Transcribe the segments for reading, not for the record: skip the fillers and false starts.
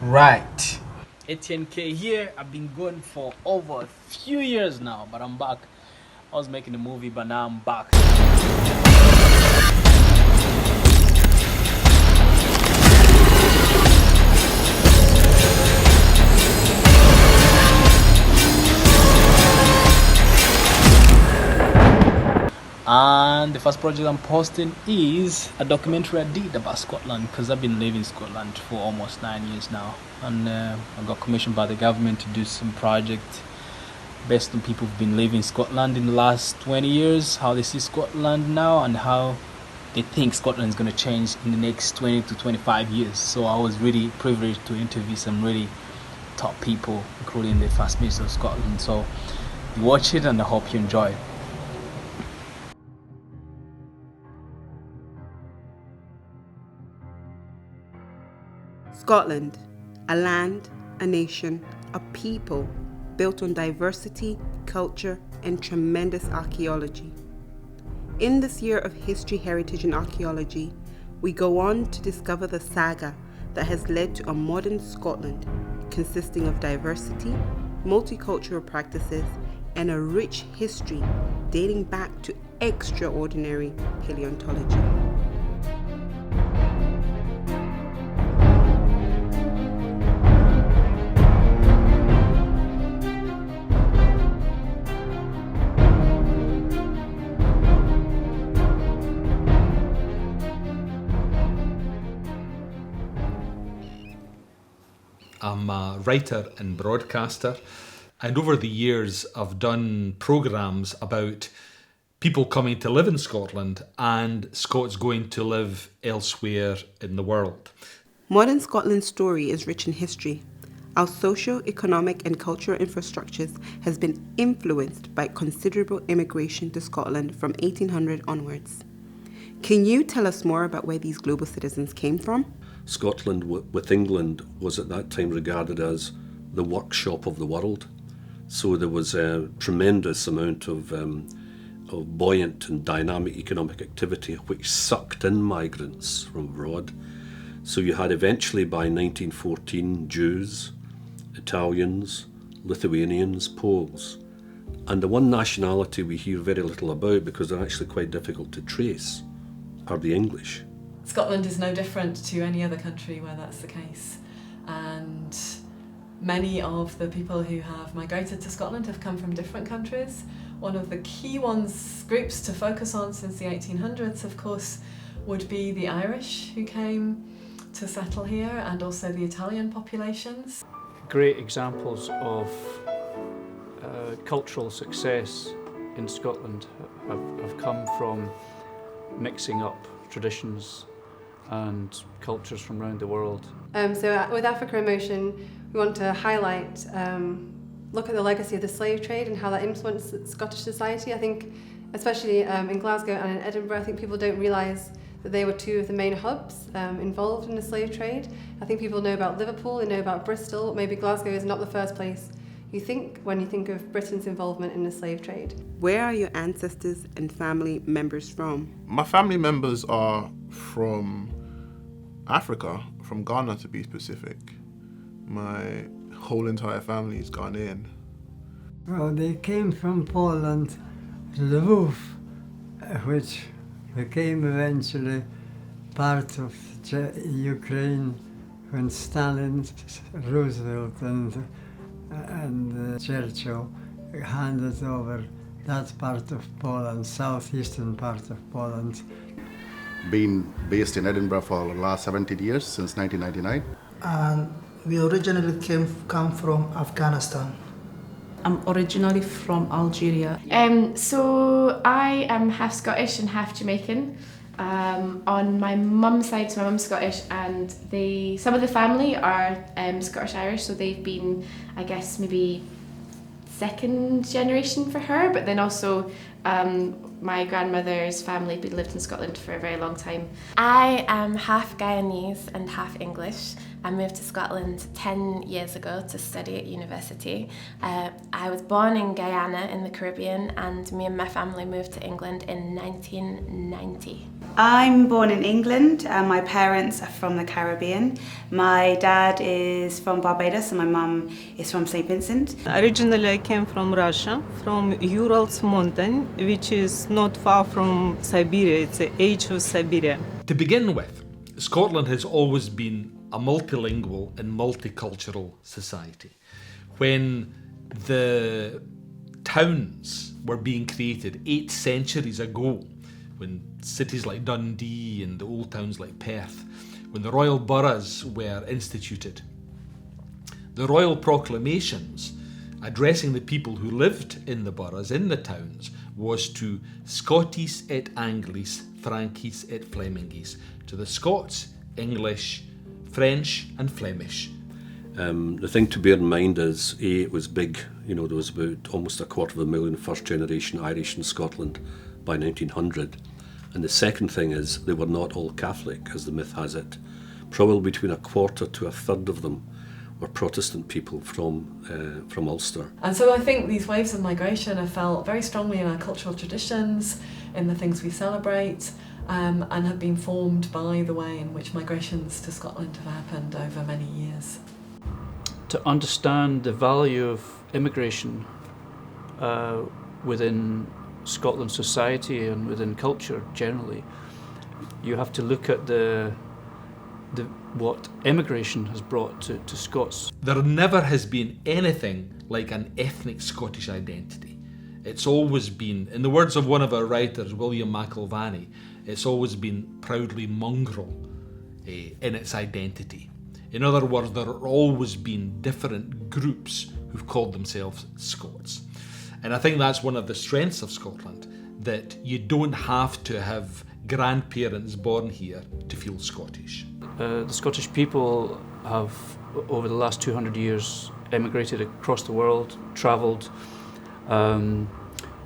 Right. ATNK here. I've been going for over a few years now, but I'm back. I was making a movie, but now I'm back. And the first project I'm posting is a documentary I did about Scotland, because I've been living in Scotland for almost 9 years now, and I got commissioned by the government to do some project based on people who've been living in Scotland in the last 20 years, how they see Scotland now and how they think Scotland is going to change in the next 20 to 25 years. So I was really privileged to interview some really top people, including the First Minister of Scotland. So you watch it and I hope you enjoy it. Scotland, a land, a nation, a people built on diversity, culture, and tremendous archaeology. In this year of history, heritage, and archaeology, we go on to discover the saga that has led to a modern Scotland consisting of diversity, multicultural practices, and a rich history dating back to extraordinary paleontology. I'm a writer and broadcaster, and over the years I've done programmes about people coming to live in Scotland and Scots going to live elsewhere in the world. Modern Scotland's story is rich in history. Our social, economic and cultural infrastructures has been influenced by considerable immigration to Scotland from 1800 onwards. Can you tell us more about where these global citizens came from? Scotland with England was at that time regarded as the workshop of the world. So there was a tremendous amount of buoyant and dynamic economic activity which sucked in migrants from abroad. So you had eventually by 1914 Jews, Italians, Lithuanians, Poles. And the one nationality we hear very little about, because they're actually quite difficult to trace, are the English. Scotland is no different to any other country where that's the case, and many of the people who have migrated to Scotland have come from different countries. One of the key groups to focus on since the 1800s, of course, would be the Irish who came to settle here, and also the Italian populations. Great examples of cultural success in Scotland have come from mixing up traditions and cultures from around the world. So with Africa in Motion, we want to highlight, look at the legacy of the slave trade and how that influenced Scottish society. I think, especially in Glasgow and in Edinburgh, I think people don't realise that they were two of the main hubs involved in the slave trade. I think people know about Liverpool, they know about Bristol, but maybe Glasgow is not the first place you think when you think of Britain's involvement in the slave trade. Where are your ancestors and family members from? My family members are from Africa, from Ghana to be specific. My whole entire family is Ghanaian. Well, they came from Poland, Lwów, which became eventually part of Ukraine when Stalin, Roosevelt and Churchill handed over that part of Poland, southeastern part of Poland. Been based in Edinburgh for the last 17 years, since 1999. And we originally come from Afghanistan. I'm originally from Algeria. So I am half Scottish and half Jamaican. On my mum's side, so my mum's Scottish, and some of the family are Scottish-Irish, so they've been, I guess, maybe second generation for her, but then also my grandmother's family lived in Scotland for a very long time. I am half Guyanese and half English. I moved to Scotland 10 years ago to study at university. I was born in Guyana in the Caribbean, and me and my family moved to England in 1990. I'm born in England and my parents are from the Caribbean. My dad is from Barbados and my mum is from St. Vincent. Originally I came from Russia, from Urals mountain, which is not far from Siberia. It's the edge of Siberia. To begin with, Scotland has always been a multilingual and multicultural society. When the towns were being created 8 centuries ago, when cities like Dundee and the old towns like Perth, when the royal boroughs were instituted, the royal proclamations addressing the people who lived in the boroughs, in the towns, was to Scotis et Anglis, Frankis et Flemingis, to the Scots, English, French and Flemish. The thing to bear in mind is, A, it was big. You know, there was about almost 250,000 first generation Irish in Scotland by 1900. And the second thing is, they were not all Catholic, as the myth has it. Probably between 1/4 to 1/3 of them were Protestant people from Ulster. And so I think these waves of migration are felt very strongly in our cultural traditions, in the things we celebrate, and have been formed by the way in which migrations to Scotland have happened over many years. To understand the value of immigration within Scotland society and within culture generally, you have to look at what immigration has brought to Scots. There never has been anything like an ethnic Scottish identity. It's always been, in the words of one of our writers, William McIlvanney, it's always been proudly mongrel in its identity. In other words, there have always been different groups who've called themselves Scots. And I think that's one of the strengths of Scotland, that you don't have to have grandparents born here to feel Scottish. The Scottish people have, over the last 200 years, emigrated across the world, travelled,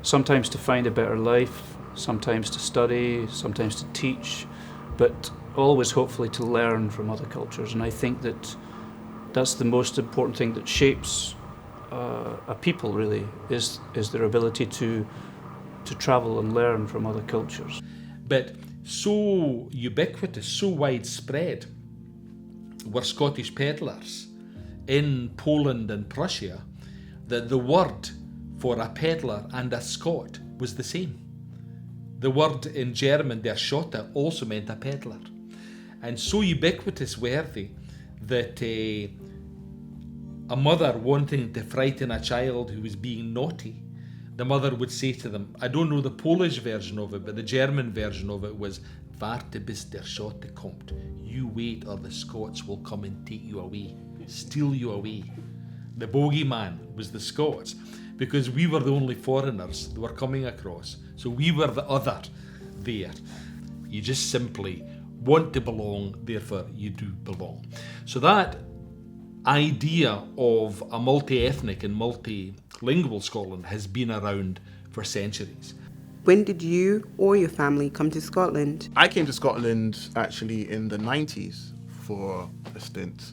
sometimes to find a better life, sometimes to study, sometimes to teach, but always hopefully to learn from other cultures. And I think that that's the most important thing that shapes a people, really, is their ability to travel and learn from other cultures. But so ubiquitous, so widespread were Scottish pedlars in Poland and Prussia that the word for a pedlar and a Scot was the same. The word in German, der Schotte, also meant a pedlar. And so ubiquitous were they that a mother wanting to frighten a child who was being naughty, the mother would say to them, I don't know the Polish version of it, but the German version of it was, Warte bis der Schotte kommt. You wait or the Scots will come and take you away, steal you away. The bogeyman was the Scots, because we were the only foreigners that were coming across. So we were the other there. You just simply want to belong, therefore you do belong. So that idea of a multi-ethnic and multilingual Scotland has been around for centuries. When did you or your family come to Scotland? I came to Scotland actually in the 90s for a stint,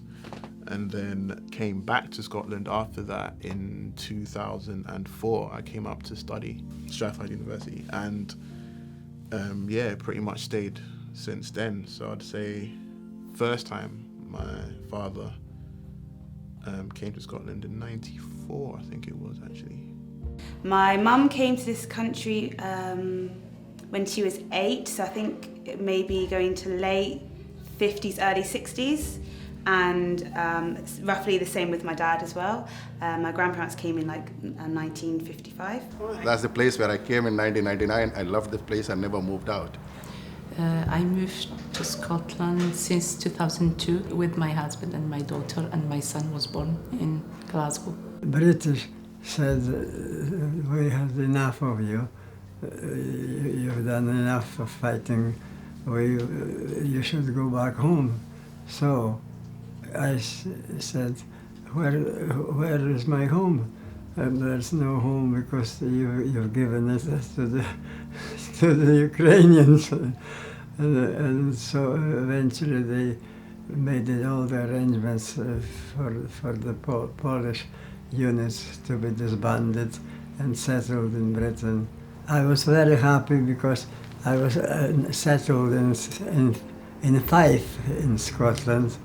and then came back to Scotland after that in 2004. I came up to study Strathclyde University, and pretty much stayed since then. So I'd say first time my father came to Scotland in 94, I think it was actually. My mum came to this country when she was 8, so I think it may be going to late 50s, early 60s, and roughly the same with my dad as well. My grandparents came in like 1955. That's the place where I came in 1999. I loved the place. I never moved out. I moved to Scotland since 2002 with my husband and my daughter, and my son was born in Glasgow. British said, we had enough of you. You've done enough of fighting. You should go back home. So I said, where is my home? And there's no home because you've given it to the Ukrainians. And so eventually made all the arrangements for the Polish units to be disbanded and settled in Britain. I was very happy because I was settled in Fife in Scotland.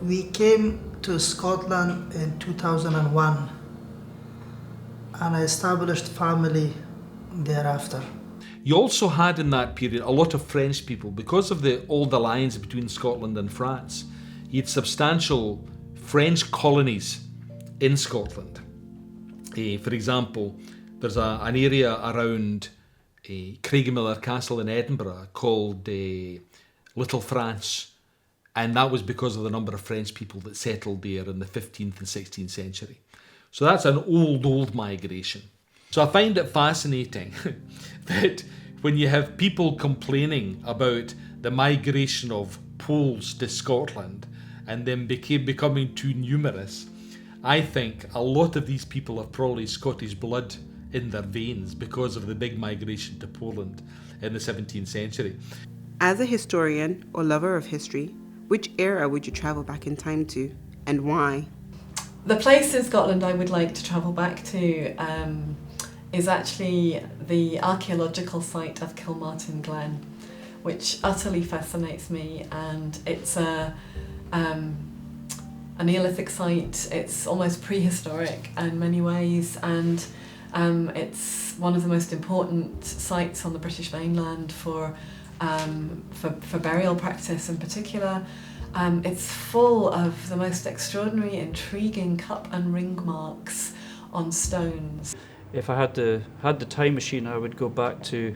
We came to Scotland in 2001 and I established family thereafter. You also had in that period a lot of French people. Because of the old alliance between Scotland and France, you had substantial French colonies in Scotland. For example, there's an area around Craigmillar Castle in Edinburgh called Little France, and that was because of the number of French people that settled there in the 15th and 16th century. So that's an old migration. So I find it fascinating that when you have people complaining about the migration of Poles to Scotland and then becoming too numerous, I think a lot of these people have probably Scottish blood in their veins because of the big migration to Poland in the 17th century. As a historian or lover of history, which era would you travel back in time to, and why? The place in Scotland I would like to travel back to is actually the archaeological site of Kilmartin Glen, which utterly fascinates me, and it's a Neolithic site. It's almost prehistoric in many ways, and it's one of the most important sites on the British mainland for burial practice in particular. It's full of the most extraordinary, intriguing cup and ring marks on stones. If I had the time machine, I would go back to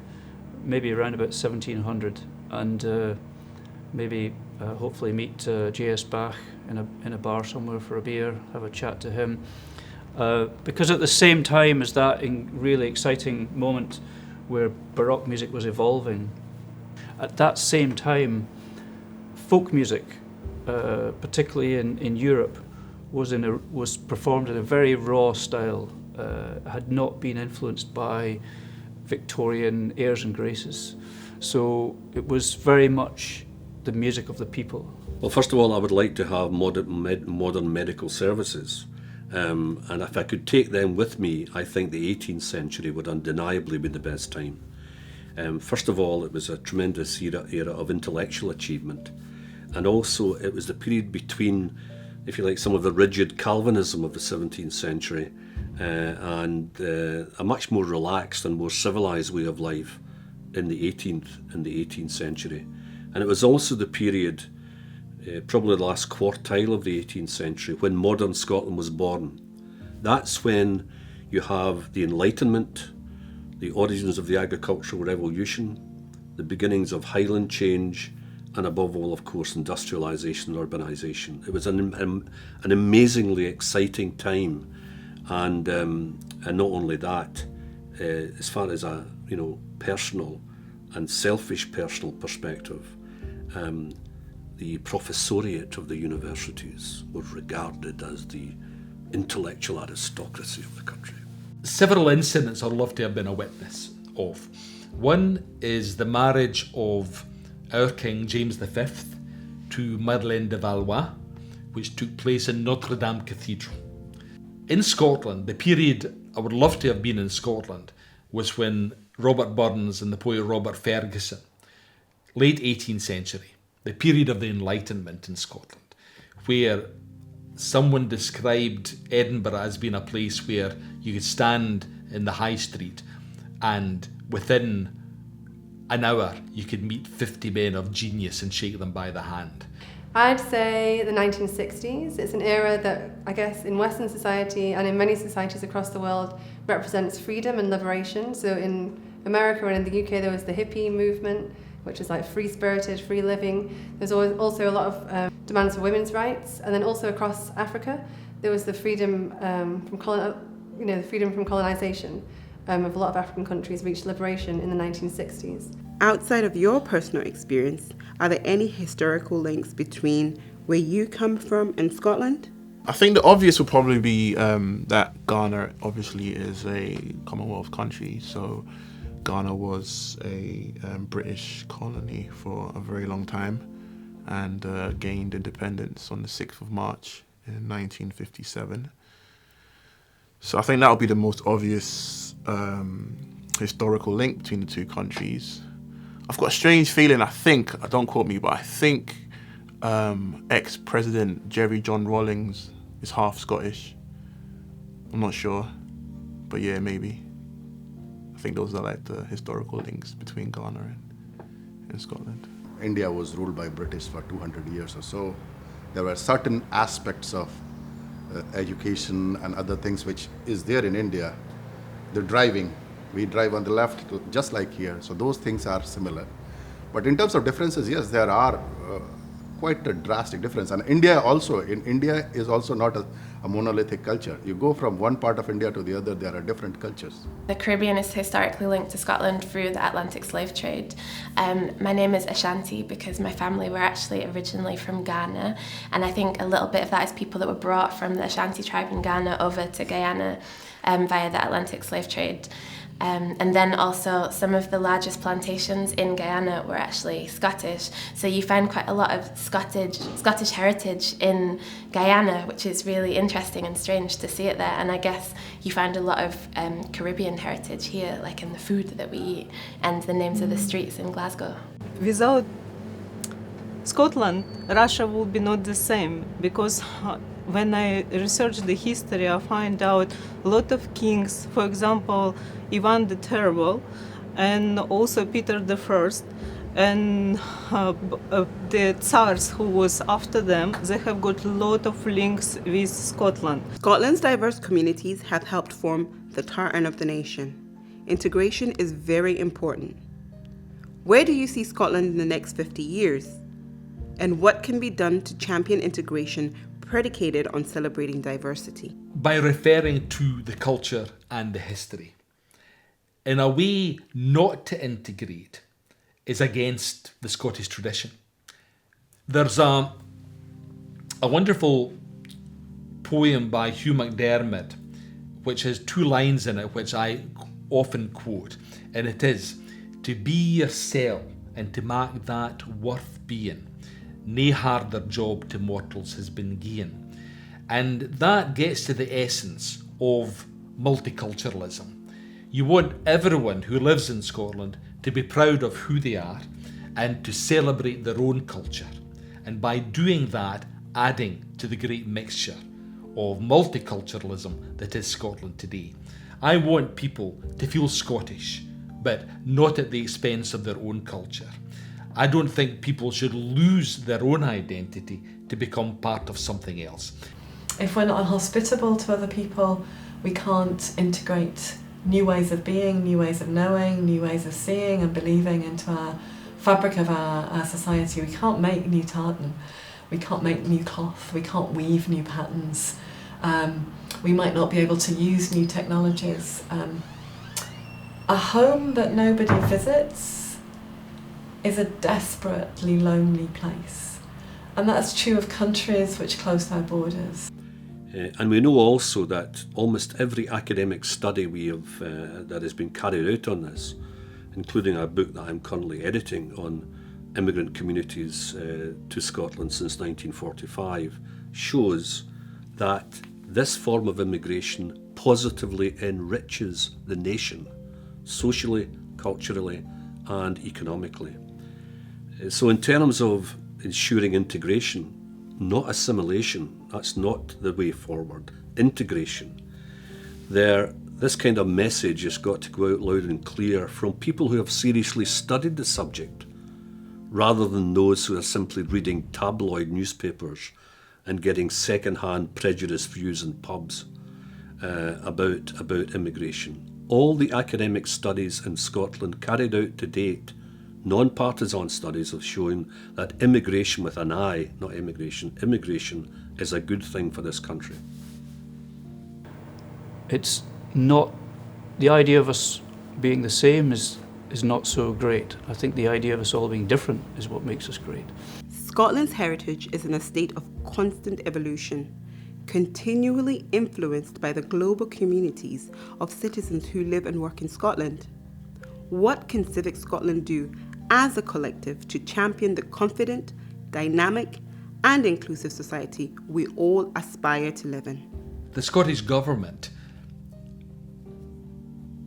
maybe around about 1700 and maybe hopefully meet J.S. Bach in a bar somewhere for a beer, have a chat to him. Because at the same time as that really exciting moment where Baroque music was evolving, at that same time, folk music, particularly in Europe, was performed in a very raw style, had not been influenced by Victorian airs and graces. So it was very much the music of the people. Well, first of all, I would like to have modern medical services. And if I could take them with me, I think the 18th century would undeniably be the best time. First of all, it was a tremendous era of intellectual achievement. And also it was the period between, if you like, some of the rigid Calvinism of the 17th century and a much more relaxed and more civilized way of life in the 18th century. And it was also the period, probably the last quartile of the 18th century, when modern Scotland was born. That's when you have the Enlightenment, the origins of the agricultural revolution, the beginnings of Highland change, and above all, of course, industrialisation and urbanisation. It was an amazingly exciting time, and not only that, as far as a personal and selfish personal perspective, the professoriate of the universities were regarded as the intellectual aristocracy of the country. Several incidents I'd love to have been a witness of. One is the marriage of our King James V to Madeleine de Valois, which took place in Notre Dame Cathedral. In Scotland, the period I would love to have been in Scotland was when Robert Burns and the poet Robert Ferguson, late 18th century, the period of the Enlightenment in Scotland, where someone described Edinburgh as being a place where you could stand in the high street and within an hour you could meet 50 men of genius and shake them by the hand. I'd say the 1960s. It's an era that, I guess, in Western society and in many societies across the world represents freedom and liberation. So in America and in the UK there was the hippie movement, which is like free-spirited, free living. There's also a lot of demands for women's rights, and then also across Africa there was the freedom from colonization. Of a lot of African countries reached liberation in the 1960s. Outside of your personal experience, are there any historical links between where you come from and Scotland? I think the obvious would probably be that Ghana obviously is a Commonwealth country, so Ghana was a British colony for a very long time, and gained independence on the 6th of March in 1957. So I think that would be the most obvious historical link between the two countries. I've got a strange feeling, don't quote me, but I think ex-President Jerry John Rawlings is half Scottish. I'm not sure, but yeah, maybe. I think those are like the historical links between Ghana and Scotland. India was ruled by British for 200 years or so. There were certain aspects of education and other things which is there in India. The driving, we drive on the left just like here, so those things are similar. But in terms of differences, yes, there are quite a drastic difference. And India is also not a monolithic culture. You go from one part of India to the other, there are different cultures. The Caribbean is historically linked to Scotland through the Atlantic slave trade. My name is Ashanti because my family were actually originally from Ghana, and I think a little bit of that is people that were brought from the Ashanti tribe in Ghana over to Guyana via the Atlantic slave trade. And then also some of the largest plantations in Guyana were actually Scottish. So you find quite a lot of Scottish heritage in Guyana, which is really interesting and strange to see it there. And I guess you find a lot of Caribbean heritage here, like in the food that we eat and the names of the streets in Glasgow. Without Scotland, Russia would be not the same, because when I research the history, I find out a lot of kings, for example, Ivan the Terrible, and also Peter I, and the Tsars who was after them, they have got a lot of links with Scotland. Scotland's diverse communities have helped form the tartan of the nation. Integration is very important. Where do you see Scotland in the next 50 years? And what can be done to champion integration predicated on celebrating diversity? By referring to the culture and the history. In a way, not to integrate is against the Scottish tradition. There's a wonderful poem by Hugh MacDiarmid, which has 2 lines in it, which I often quote, and it is, "To be yourself and to make that worth being, nae harder job to mortals has been given." And that gets to the essence of multiculturalism. You want everyone who lives in Scotland to be proud of who they are and to celebrate their own culture. And by doing that, adding to the great mixture of multiculturalism that is Scotland today. I want people to feel Scottish, but not at the expense of their own culture. I don't think people should lose their own identity to become part of something else. If we're not hospitable to other people, we can't integrate new ways of being, new ways of knowing, new ways of seeing and believing into our fabric of our society. We can't make new tartan, we can't make new cloth, we can't weave new patterns, we might not be able to use new technologies. A home that nobody visits is a desperately lonely place, and that's true of countries which close their borders. And we know also that almost every academic study we have that has been carried out on this, including a book that I'm currently editing on immigrant communities to Scotland since 1945, shows that this form of immigration positively enriches the nation, socially, culturally, and economically. So in terms of ensuring integration, not assimilation, that's not the way forward. Integration. This kind of message has got to go out loud and clear from people who have seriously studied the subject, rather than those who are simply reading tabloid newspapers and getting second-hand prejudiced views in pubs about immigration. All the academic studies in Scotland carried out to date, non-partisan studies, have shown that immigration with an I, not immigration, immigration is a good thing for this country. It's not, the idea of us being the same is not so great. I think the idea of us all being different is what makes us great. Scotland's heritage is in a state of constant evolution, continually influenced by the global communities of citizens who live and work in Scotland. What can Civic Scotland do as a collective to champion the confident, dynamic, and inclusive society we all aspire to live in. The Scottish Government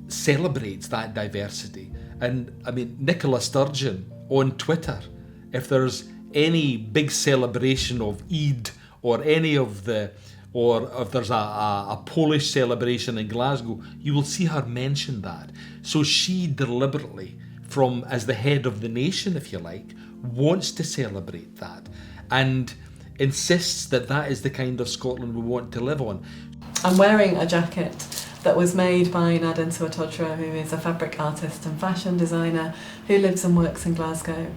celebrates that diversity. And I mean, NICOLA Sturgeon on Twitter, if there's any big celebration of Eid or any of or if there's a Polish celebration in Glasgow, you will see her mention that. So she deliberately, as the head of the nation, if you like, wants to celebrate that and insists that that is the kind of Scotland we want to live on. I'm wearing a jacket that was made by Nadine Suatodra, who is a fabric artist and fashion designer who lives and works in Glasgow.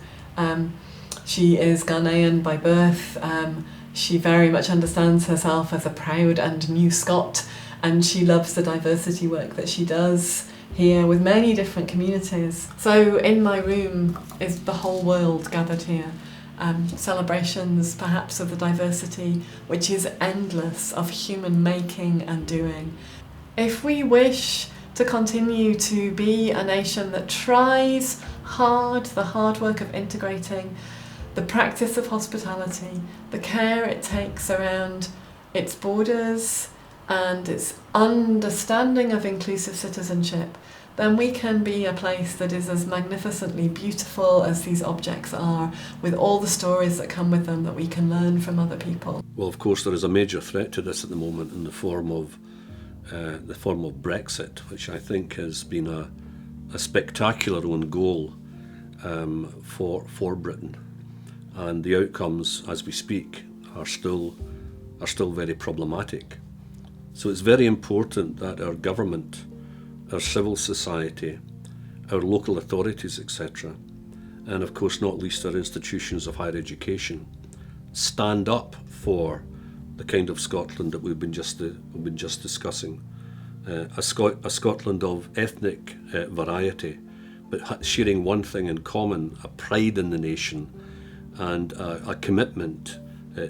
She is Ghanaian by birth. She very much understands herself as a proud and new Scot, and she loves the diversity work that she does here with many different communities. So in my room is the whole world gathered here. Celebrations perhaps of the diversity which is endless of human making and doing. If we wish to continue to be a nation that tries hard the hard work of integrating the practice of hospitality, the care it takes around its borders and its understanding of inclusive citizenship, then we can be a place that is as magnificently beautiful as these objects are, with all the stories that come with them that we can learn from other people. Well, of course, there is a major threat to this at the moment in the form of Brexit, which I think has been a spectacular own goal for Britain, and the outcomes, as we speak, are still very problematic. So it's very important that our government, our civil society, our local authorities, etc., and of course not least our institutions of higher education, stand up for the kind of Scotland that we've been just discussing, a Scotland of ethnic variety, but sharing one thing in common: a pride in the nation and a commitment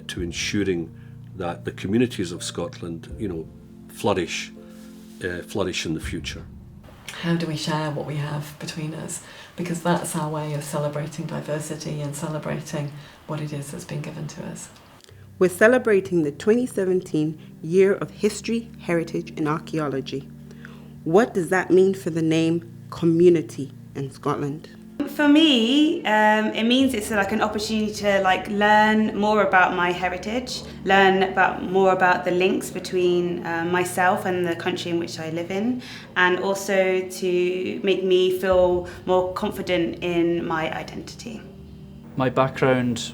to ensuring that the communities of Scotland, flourish in the future. How do we share what we have between us? Because that's our way of celebrating diversity and celebrating what it is that's been given to us. We're celebrating the 2017 Year of History, Heritage and Archaeology. What does that mean for the name community in Scotland? For me, it means it's like an opportunity to learn more about my heritage, learn more about the links between myself and the country in which I live in, and also to make me feel more confident in my identity. My background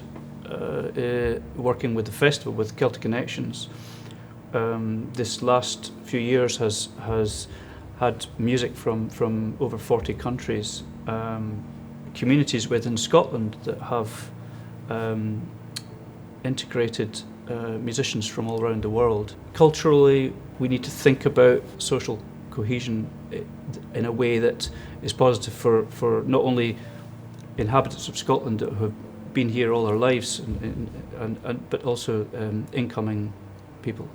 working with the festival, with Celtic Connections, this last few years has had music from over 40 countries. Communities within Scotland that have integrated musicians from all around the world. Culturally, we need to think about social cohesion in a way that is positive for not only inhabitants of Scotland that have been here all their lives, but also incoming people.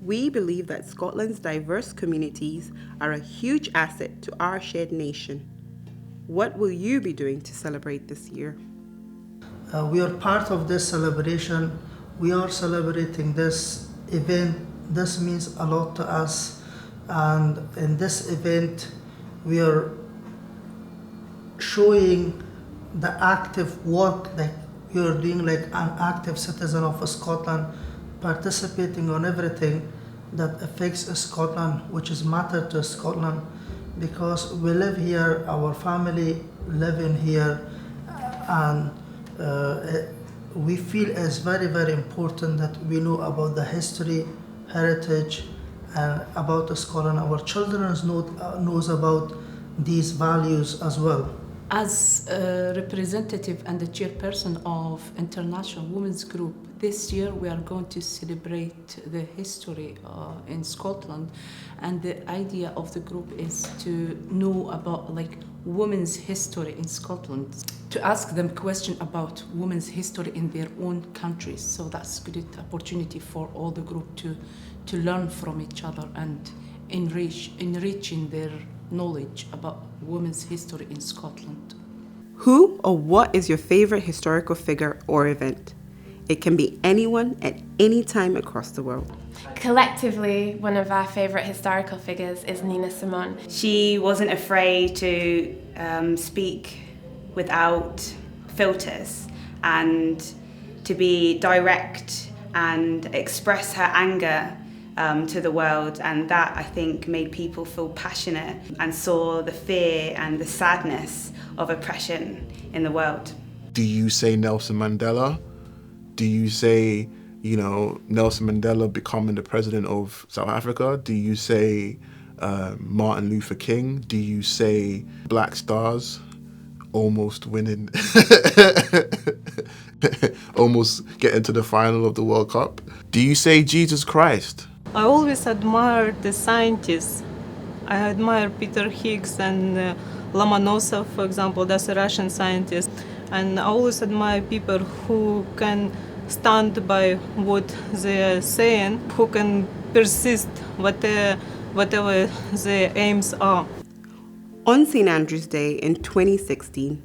We believe that Scotland's diverse communities are a huge asset to our shared nation. What will you be doing to celebrate this year? We are part of this celebration. We are celebrating this event. This means a lot to us. And in this event, we are showing the active work that we are doing, like an active citizen of Scotland, participating on everything that affects Scotland, which is matter to Scotland. Because we live here, our family live in here, and we feel it's very, very important that we know about the history, heritage, and about Scotland. Our children knows about these values as well. As a representative and the chairperson of International Women's Group, this year we are going to celebrate the history in Scotland, and the idea of the group is to know about women's history in Scotland, to ask them questions about women's history in their own countries. So that's a good opportunity for all the group to learn from each other and enriching their knowledge about women's history in Scotland. Who or what is your favorite historical figure or event? It can be anyone at any time across the world. Collectively, one of our favourite historical figures is Nina Simone. She wasn't afraid to speak without filters and to be direct and express her anger to the world, and that I think made people feel passionate and saw the fear and the sadness of oppression in the world. Do you say Nelson Mandela? Do you say, Nelson Mandela becoming the president of South Africa? Do you say Martin Luther King? Do you say Black Stars almost winning, almost getting to the final of the World Cup? Do you say Jesus Christ? I always admired the scientists. I admire Peter Higgs and Lomonosov, for example, that's a Russian scientist. And I always admire people who can stand by what they're saying, who can persist whatever their aims are. On St. Andrew's Day in 2016,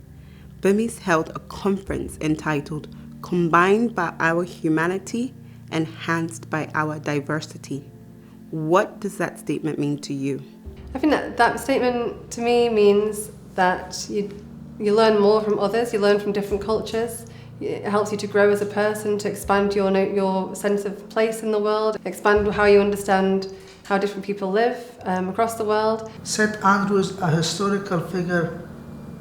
BEMIS held a conference entitled Combined by Our Humanity, Enhanced by Our Diversity. What does that statement mean to you? I think that statement to me means that you learn more from others, you learn from different cultures. It helps you to grow as a person, to expand your sense of place in the world, expand how you understand how different people live across the world. St. Andrews, a historical figure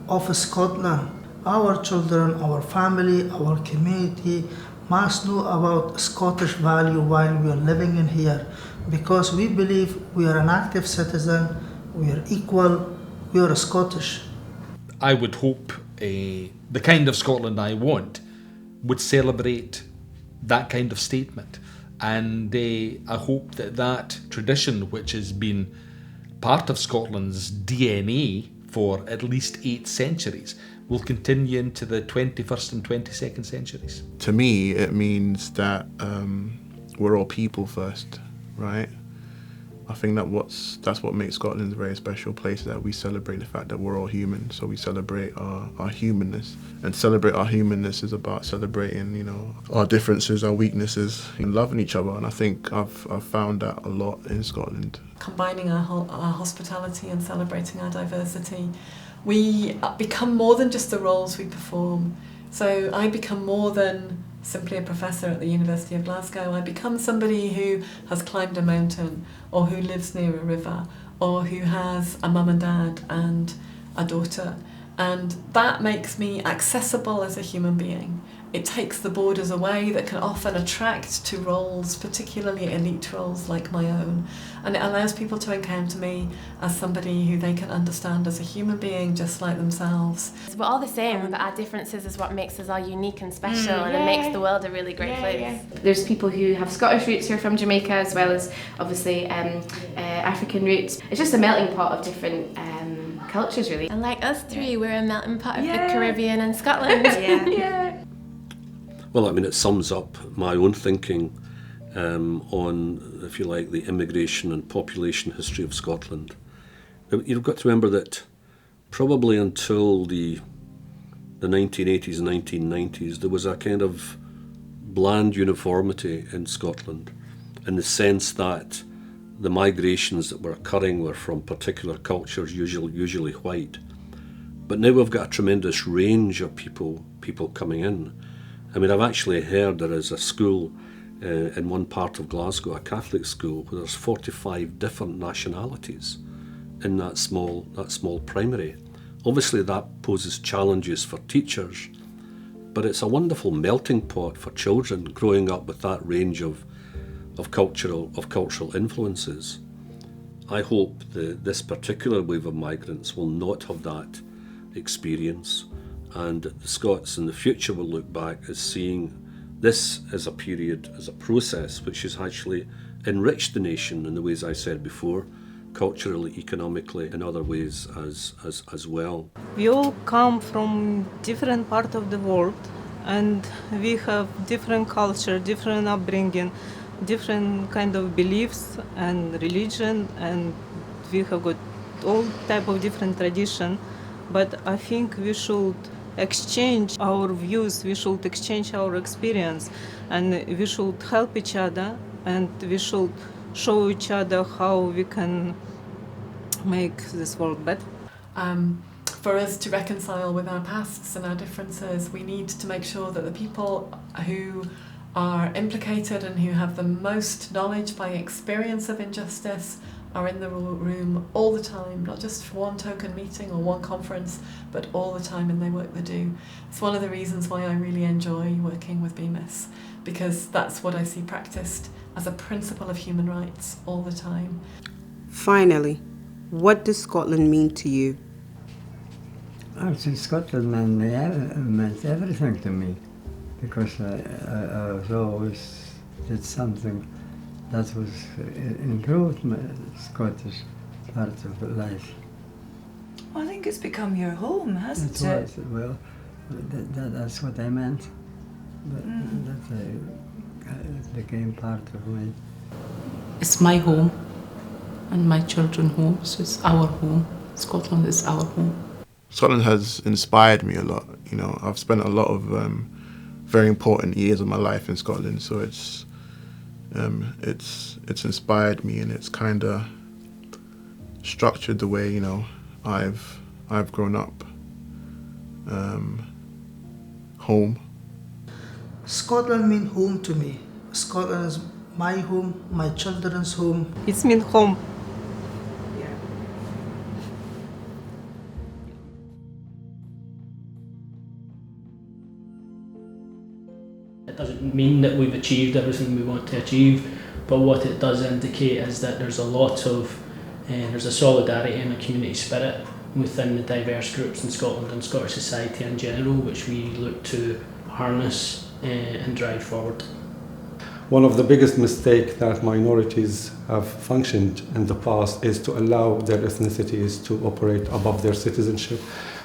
of Scotland. Our children, our family, our community must know about Scottish value while we are living in here, because we believe we are an active citizen, we are equal, we are Scottish. I would hope the kind of Scotland I want would celebrate that kind of statement, and I hope that tradition, which has been part of Scotland's DNA for at least 8 centuries, will continue into the 21st and 22nd centuries. To me, it means that we're all people first, right? I think that's what makes Scotland a very special place, that we celebrate the fact that we're all human. So we celebrate our humanness, and celebrate our humanness is about celebrating, our differences, our weaknesses, and loving each other. And I think I've found that a lot in Scotland. Combining our hospitality and celebrating our diversity, we become more than just the roles we perform. So I become more than simply a professor at the University of Glasgow. I become somebody who has climbed a mountain, or who lives near a river, or who has a mum and dad and a daughter. And that makes me accessible as a human being. It takes the borders away that can often attract to roles, particularly elite roles like my own. And it allows people to encounter me as somebody who they can understand as a human being just like themselves. We're all the same, but our differences is what makes us all unique and special, and it makes the world a really great place. Yeah. There's people who have Scottish roots who are from Jamaica, as well as obviously African roots. It's just a melting pot of different cultures, really. And like us three, we're a melting pot of the Caribbean and Scotland. Yeah. Well, I mean, it sums up my own thinking on, if you like, the immigration and population history of Scotland. You've got to remember that probably until the 1980s and 1990s, there was a kind of bland uniformity in Scotland, in the sense that the migrations that were occurring were from particular cultures, usually white. But now we've got a tremendous range of people coming in. I mean, I've actually heard there is a school in one part of Glasgow, a Catholic school, where there's 45 different nationalities in that small primary. Obviously that poses challenges for teachers, but it's a wonderful melting pot for children growing up with that range of cultural influences. I hope that this particular wave of migrants will not have that experience, and the Scots in the future will look back as seeing this as a period, as a process which has actually enriched the nation in the ways I said before, culturally, economically, in other ways as well. We all come from different parts of the world, and we have different culture, different upbringing, different kind of beliefs and religion, and we have got all type of different tradition. But I think we should exchange our views, we should exchange our experience, and we should help each other, and we should show each other how we can make this world better. For us to reconcile with our pasts and our differences, we need to make sure that the people who are implicated and who have the most knowledge by experience of injustice are in the room all the time, not just for one token meeting or one conference, but all the time in the work they do. It's one of the reasons why I really enjoy working with BEMIS, because that's what I see practiced as a principle of human rights all the time. Finally, what does Scotland mean to you? Actually, Scotland meant everything to me, because I was always did something that was improved my Scottish part of life. I think it's become your home, hasn't it? Well, that's what I meant. It became part of me. It's my home and my children's home, so it's our home. Scotland is our home. Scotland has inspired me a lot. You know, I've spent a lot of very important years of my life in Scotland, so it's inspired me, and it's kind of structured the way, you know, I've grown up. Home. Scotland means home to me. Scotland is my home, my children's home. It's mean home. It doesn't mean that we've achieved everything we want to achieve, but what it does indicate is that there's a lot of, there's a solidarity and a community spirit within the diverse groups in Scotland and Scottish society in general, which we look to harness and drive forward. One of the biggest mistakes that minorities have functioned in the past is to allow their ethnicities to operate above their citizenship.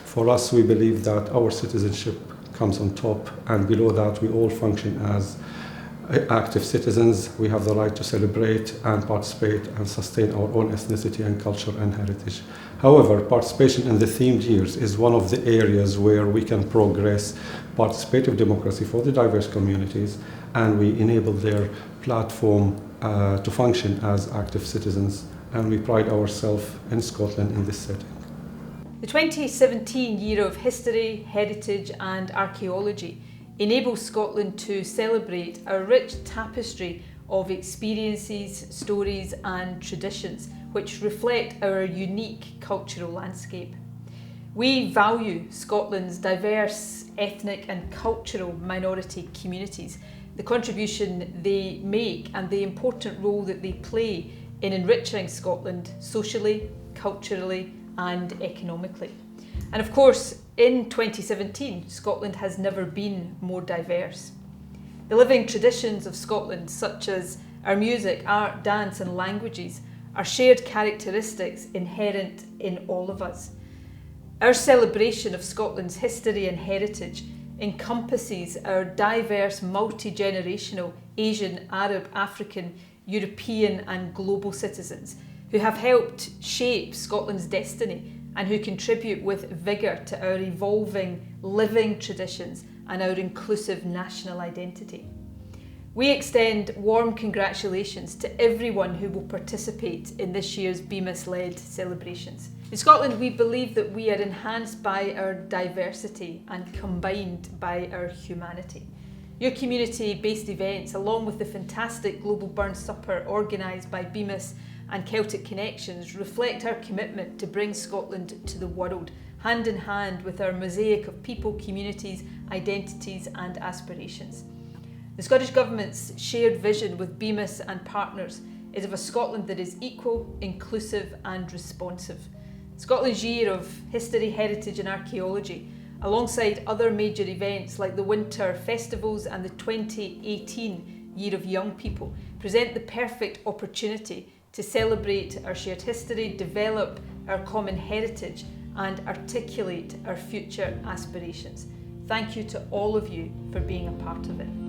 For us, we believe that our citizenship comes on top, and below that we all function as active citizens. We have the right to celebrate and participate and sustain our own ethnicity and culture and heritage. However, participation in the themed years is one of the areas where we can progress participative democracy for the diverse communities, and we enable their platform to function as active citizens, and we pride ourselves in Scotland in this setting. The 2017 Year of History, Heritage and Archaeology enables Scotland to celebrate a rich tapestry of experiences, stories and traditions which reflect our unique cultural landscape. We value Scotland's diverse ethnic and cultural minority communities, the contribution they make and the important role that they play in enriching Scotland socially, culturally and economically. And of course, in 2017, Scotland has never been more diverse. The living traditions of Scotland, such as our music, art, dance and languages, are shared characteristics inherent in all of us. Our celebration of Scotland's history and heritage encompasses our diverse, multi-generational Asian, Arab, African, European and global citizens who have helped shape Scotland's destiny and who contribute with vigour to our evolving, living traditions and our inclusive national identity. We extend warm congratulations to everyone who will participate in this year's BEMIS-led celebrations. In Scotland, we believe that we are enhanced by our diversity and combined by our humanity. Your community-based events, along with the fantastic Global Burn Supper organised by BEMIS and Celtic Connections, reflect our commitment to bring Scotland to the world, hand in hand with our mosaic of people, communities, identities and aspirations. The Scottish Government's shared vision with BEMIS and partners is of a Scotland that is equal, inclusive and responsive. Scotland's Year of History, Heritage and Archaeology, alongside other major events like the Winter Festivals and the 2018 Year of Young People, present the perfect opportunity to celebrate our shared history, develop our common heritage and articulate our future aspirations. Thank you to all of you for being a part of it.